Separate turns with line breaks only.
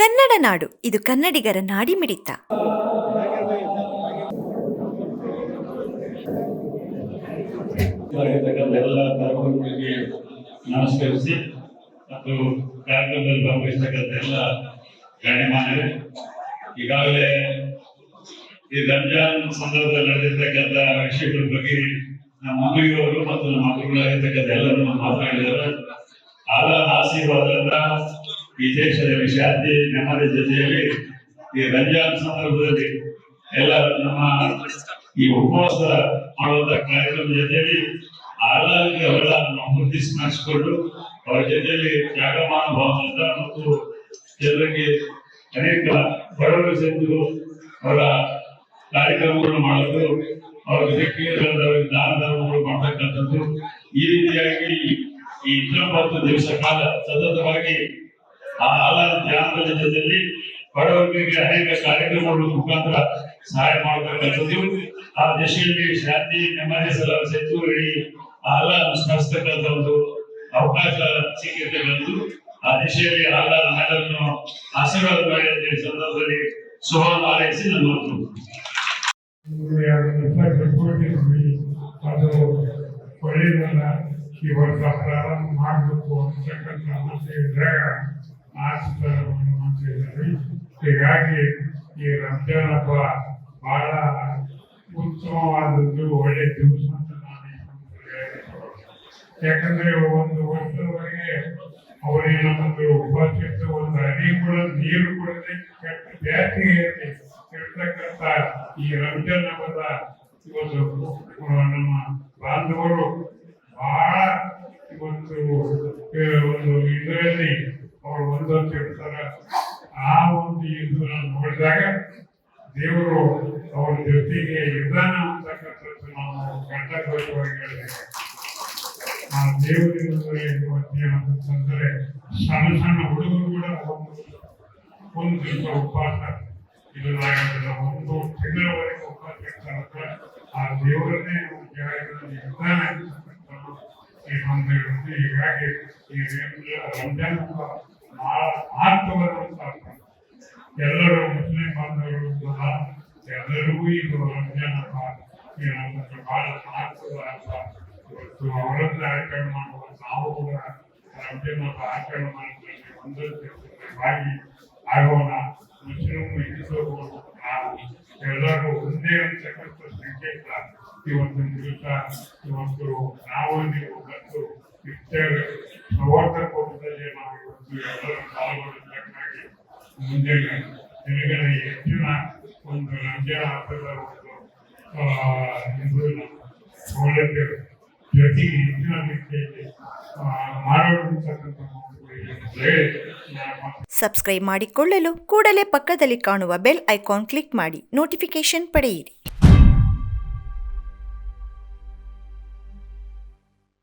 ಕನ್ನಡ ನಾಡು, ಇದು ಕನ್ನಡಿಗರ ನಾಡಿಮಿಡಿತ.
ಎಲ್ಲ ಧರ್ಮಗಳಿಗೆ ನಮಸ್ಕರಿಸಿ ಮತ್ತು ಕಾರ್ಯಕ್ರಮದಲ್ಲಿ ಭಾಗವಹಿಸತಕ್ಕಂಥ ಎಲ್ಲ ಗಣ್ಯಮಾನ್ಯರೇ, ಈಗಾಗಲೇ ಈ ರಂಜಾನ್ ಸಂದರ್ಭದಲ್ಲಿ ನಡೆದಿರ್ತಕ್ಕಂಥ ವಿಷಯಗಳ ಬಗ್ಗೆ ನಮ್ಮ ಮಗುವಿಯವರು ಮತ್ತು ನಮ್ಮ ಮಕ್ಕಳಾಗಿರ್ತಕ್ಕಂಥ ಎಲ್ಲರೂ ಮಾತನಾಡಿದ್ದಾರೆ. ಆಲಾನ ಆಶೀರ್ವಾದದಿಂದ ಈ ದೇಶದಲ್ಲಿ ಶಾಂತಿ ನೆಮ್ಮದಿ ಜೊತೆಯಲ್ಲಿ ಈ ರಂಜಾನ್ ಸಂದರ್ಭದಲ್ಲಿ ಎಲ್ಲ ನಮ್ಮ ಈ ಉಪವಾಸ ಮಾಡುವಂತ ಕಾರ್ಯಕ್ರಮದ ಜೊತೆಯಲ್ಲಿ ಆಲಾಗೆ ಅವರ ಮೂರ್ತಿ ಸ್ಮರಿಸಿಕೊಂಡು ಅವರ ಜೊತೆಯಲ್ಲಿ ತ್ಯಾಗಮಾನ ಭಾವದಿಂದ ಮತ್ತು ಜನರಿಗೆ ಅನೇಕ ಬಡವರ ಸೇರಿದು ಅವರ ಕಾರ್ಯಕ್ರಮಗಳನ್ನು ಮಾಡೋದು, ಅವರ ಜೊತೆಗೆ ದಾನ ಧರ್ಮಗಳು ಮಾಡ್ತಕ್ಕಂಥದ್ದು, ಈ ರೀತಿಯಾಗಿ ಈ 29 ದಿವಸ ಕಾಲ ಸತತವಾಗಿ ಆ ಆಲಾದ ಧ್ಯಾನದ ಜೊತೆಯಲ್ಲಿ ಬಡವರಿಗೆ ಅನೇಕ ಕಾರ್ಯಕ್ರಮಗಳ ಮುಖಾಂತರ ಸಹಾಯ ಮಾಡತಕ್ಕಂಥದ್ದು, ಆ ದೇಶದಲ್ಲಿ ಶಾಂತಿ ನೆಮ್ಮದಿ ಸೆತ್ತು ಇಡೀ ಆಲ ಸ್ಮರಿಸ್ತಕ್ಕಂಥ ಒಂದು ಅವಕಾಶ ಸಿಕ್ಕಿರ್ತಕ್ಕಂಥದ್ದು. ಆ ದಿಶೆಯಲ್ಲಿ ಆಲ ನಮ್ಮೆಲ್ಲರನ್ನು ಆಶೀರ್ವಾದ ಮಾಡಿ ಅಂತ ಹೇಳಿ ಸಂದರ್ಭದಲ್ಲಿ ಶುಭವನ್ನು ಹಾರೈಸಿ ನನ್ನ
ಅದು ಒಳ್ಳೆಯದಲ್ಲ. ಈ ವರ್ಷ ಪ್ರಾರಂಭ ಮಾಡಬೇಕು ಅಂತಕ್ಕಂಥ ಆಸೆ ಇದ್ದಾಗ ಆಶೀರ್ವಾದವನ್ನು ಮಾಡ್ತಿದ್ದಾರೆ. ಹೀಗಾಗಿ ಈ ರಂಜಾನ್ ಹಬ್ಬ ಬಹಳ ಉತ್ತಮವಾದದ್ದು, ಒಳ್ಳೆ ದಿವಸ ಅಂತ ನಾನು ಯಾಕಂದ್ರೆ ಒಂದು ವರ್ಷದವರೆಗೆ ಅವರೇನೋ ಒಂದು ಉಪವಾಸಕ್ಕೆ ಒಂದು ಅಡಿ ಕೂಡ ನೀರು ಕೊಡದೆ ಜಾಸ್ತಿ ಇರ್ತಕ್ಕಂಥ ಈ ರಂಜಾನ್ ಹಬ್ಬದ ಇವತ್ತು ನಮ್ಮ ಬಾಂಧವರು ಬಹಳ ಇವತ್ತು ಒಂದು ಇದರಲ್ಲಿ ಅವರು ಒಂದೊಂದು ಇರ್ತಾರೆ. ಆ ಒಂದು ಇದು ನೋಡಿದಾಗ ದೇವರು ಅವ್ರ ಜೊತೆಗೆ ಇದ್ದಾನ ಅಂತಕ್ಕಂಥದ್ದು ನಾವು ಕರ್ತವ್ಯವಾಗಿ ಹೇಳಬೇಕು. ಆ ದೇವರಿಂದ ಇವತ್ತೇನಂತಂದ್ರೆ ಸಣ್ಣ ಸಣ್ಣ ಹುಡುಗರು ಕೂಡ ಒಂದು ದಿವಸ ಉಪವಾಸ ಇಲ್ಲದಾಗಿಲ್ಲ, ಒಂದು ತಿಂಗಳವರೆಗೆ ಉಪವಾಸ ಇರ್ತಾರೆ. ಆ ದೇವರನ್ನೇ ಇದ್ದಾನೆ ಹೀಗಾಗಿ ಈ ರಂಜಾನ್ ಮಹತ್ವವಾದಂತ ಎಲ್ಲರೂ ಮುಸ್ಲಿಂ ಬಾಂಧವರು ಕೂಡ ಎಲ್ಲರಿಗೂ ಇದು ರಂಜಾನ್ ಹಬ್ಬ ಬಹಳ ಮಹತ್ವದ ಹಬ್ಬ. ಇವತ್ತು ಅವರದ್ದು ಆಚರಣೆ ಮಾಡುವ ನಾವು ಕೂಡ ರಂಜಾನ್ ಹಬ್ಬ ಆಚರಣೆ ಮಾಡಿದ್ರೆ ಒಂದೊಂದು ಭಾಗಿ ಆಗೋಣ. ಮುಸ್ಲಿಂ ಹಿಂದೂಗಳು ನಾವು ಎಲ್ಲರೂ ಒಂದೇ ಅಂತಕ್ಕಂಥ ಸಂಕೇತ ಇವತ್ತಿನ ದಿವಸ. ಇವತ್ತು ನಾವು ನೀವು ಬಂದು ಇಷ್ಟೇವೆ ಸೌಹಾರ್ದ ಕೂಟದಲ್ಲಿ ನಾವು ಇವತ್ತು ಎಲ್ಲರೂ ಪಾಲ್ಗೊಳ್ಳಬೇಕಾಗಿ ಮುಂಜಾನೆ ಜನಗಳ ಹೆಚ್ಚಿನ ಒಂದು ರಂಜಾನ್ ಹಬ್ಬದ ಒಂದು ಸೌಲಭ್ಯ ಜೊತೆಗೆ ಹೆಚ್ಚಿನ ರೀತಿಯಲ್ಲಿ ಮಾಡೋದಂತಕ್ಕಂಥ
ಸಬ್ಸ್ಕ್ರೈಬ್ ಮಾಡಿಕೊಳ್ಳಲು ಕೂಡಲೇ ಪಕ್ಕದಲ್ಲಿ ಕಾಣುವ ಬೆಲ್ ಐಕಾನ್ ಕ್ಲಿಕ್ ಮಾಡಿ ನೋಟಿಫಿಕೇಶನ್ ಪಡೆಯಿರಿ.